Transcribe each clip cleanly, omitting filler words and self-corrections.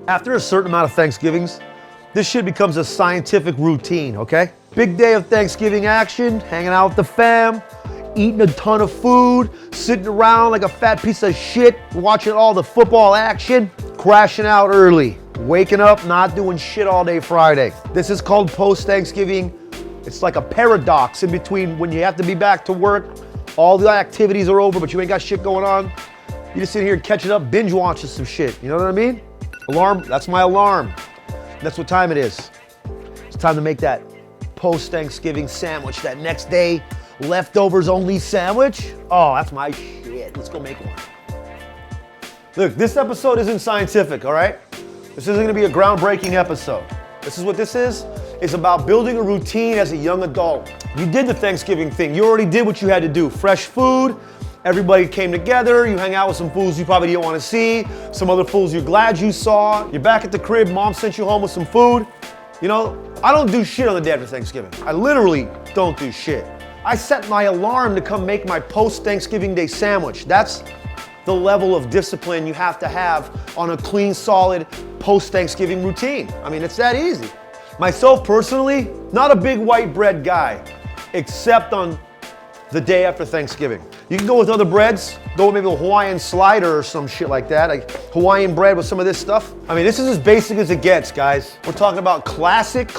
After a certain amount of Thanksgivings, this shit becomes a scientific routine, okay? Big day of Thanksgiving action, hanging out with the fam, eating a ton of food, sitting around like a fat piece of shit, watching all the football action, crashing out early, waking up, not doing shit all day Friday. This is called post-Thanksgiving. It's like a paradox in between when you have to be back to work, all the activities are over, but you ain't got shit going on. You just sit here and catch it up, binge watching some shit, you know what I mean? Alarm, that's my alarm. That's what time it is. It's time to make that post-Thanksgiving sandwich, that next day leftovers only sandwich. Oh, that's my shit. Let's go make one. Look, this episode isn't scientific, all right? This isn't gonna be a groundbreaking episode. This is what this is. It's about building a routine as a young adult. You did the Thanksgiving thing. You already did what you had to do. Fresh food, everybody came together, you hang out with some fools you probably didn't want to see, some other fools you're glad you saw. You're back at the crib, mom sent you home with some food. You know, I don't do shit on the day after Thanksgiving. I literally don't do shit. I set my alarm to come make my post-Thanksgiving Day sandwich. That's the level of discipline you have to have on a clean, solid post-Thanksgiving routine. I mean, it's that easy. Myself personally, not a big white bread guy, except on the day after Thanksgiving. You can go with other breads, go with maybe a Hawaiian slider or some shit like that, like Hawaiian bread with some of this stuff. I mean, this is as basic as it gets, guys. We're talking about classic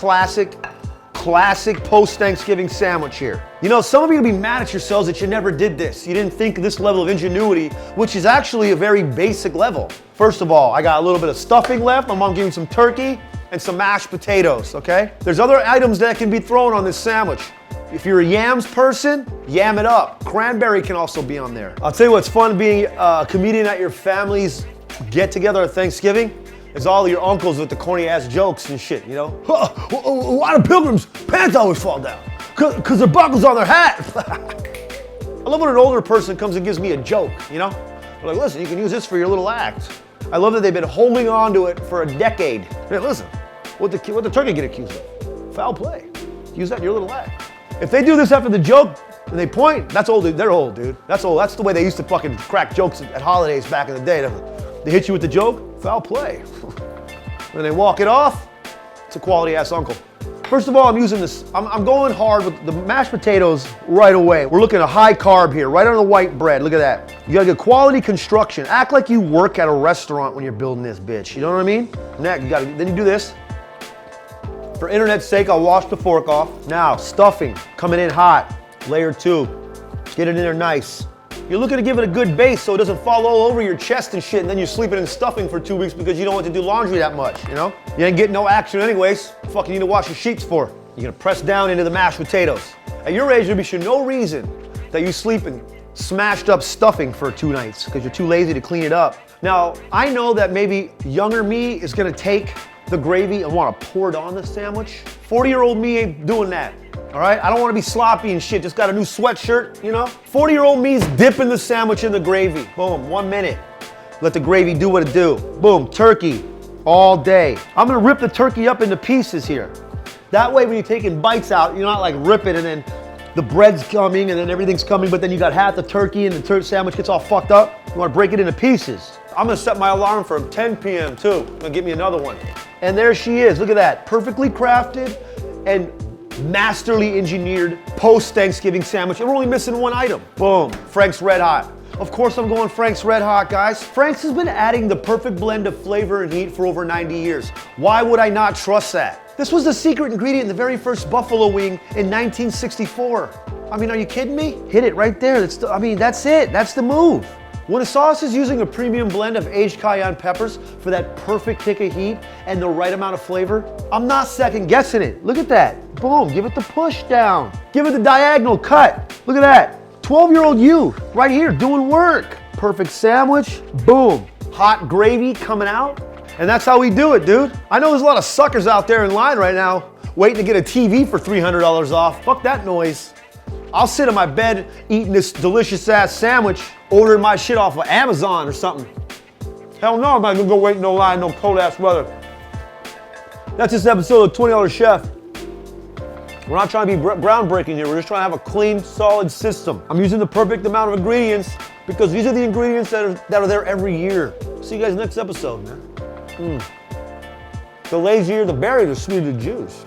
post-Thanksgiving sandwich here. You know, some of you will be mad at yourselves that you never did this. You didn't think of this level of ingenuity, which is actually a very basic level. First of all, I got a little bit of stuffing left. My mom gave me some turkey and some mashed potatoes, okay? There's other items that can be thrown on this sandwich. If you're a yams person, yam it up. Cranberry can also be on there. I'll tell you what's fun being a comedian at your family's get-together at Thanksgiving is all your uncles with the corny-ass jokes and shit, you know? Why do pilgrims' pants always fall down? Because their buckles on their hat. I love when an older person comes and gives me a joke, you know? They're like, listen, you can use this for your little act. I love that they've been holding on to it for a decade. Hey, listen, what the turkey get accused of? Foul play. Use that in your little act. If they do this after the joke and they point, that's old, dude. They're old, dude. That's old. That's the way they used to fucking crack jokes at holidays back in the day. They hit you with the joke, foul play. When they walk it off, it's a quality ass uncle. First of all, I'm using this, I'm going hard with the mashed potatoes right away. We're looking at high carb here, right on the white bread. Look at that. You gotta get quality construction. Act like you work at a restaurant when you're building this bitch. You know what I mean? Next, then you do this. For internet's sake, I'll wash the fork off. Now, stuffing, coming in hot. Layer 2, get it in there nice. You're looking to give it a good base so it doesn't fall all over your chest and shit, and then you're sleeping in stuffing for 2 weeks because you don't want to do laundry that much, you know? You ain't getting no action anyways. Fucking need to wash your sheets for. You're gonna press down into the mashed potatoes. At your age, there should be no reason that you sleep in smashed up stuffing for 2 nights because you're too lazy to clean it up. Now, I know that maybe younger me is gonna take the gravy and want to pour it on the sandwich. 40-year-old me ain't doing that, all right? I don't want to be sloppy and shit, just got a new sweatshirt, you know? 40-year-old me's dipping the sandwich in the gravy. Boom, 1 minute. Let the gravy do what it do. Boom, turkey all day. I'm gonna rip the turkey up into pieces here. That way when you're taking bites out, you're not like ripping and then the bread's coming and then everything's coming, but then you got half the turkey and the turkey sandwich gets all fucked up. You want to break it into pieces. I'm gonna set my alarm for 10 p.m. too. Gonna give me another one. And there she is, look at that. Perfectly crafted and masterly engineered post-Thanksgiving sandwich. And we're only missing one item. Boom, Frank's Red Hot. Of course I'm going Frank's Red Hot, guys. Frank's has been adding the perfect blend of flavor and heat for over 90 years. Why would I not trust that? This was the secret ingredient in the very first buffalo wing in 1964. I mean, are you kidding me? Hit it right there. That's it. That's the move. When a sauce is using a premium blend of aged cayenne peppers for that perfect kick of heat and the right amount of flavor, I'm not second guessing it. Look at that. Boom, give it the push down. Give it the diagonal cut. Look at that. 12-year-old you right here doing work. Perfect sandwich, boom. Hot gravy coming out. And that's how we do it, dude. I know there's a lot of suckers out there in line right now waiting to get a TV for $300 off. Fuck that noise. I'll sit in my bed eating this delicious ass sandwich, ordering my shit off of Amazon or something. Hell no, I'm not gonna go wait in no line, no cold ass weather. That's this episode of $20 Chef. We're not trying to be groundbreaking here, we're just trying to have a clean, solid system. I'm using the perfect amount of ingredients because these are the ingredients that are there every year. See you guys next episode, man. The lazier the berry, the sweeter the juice.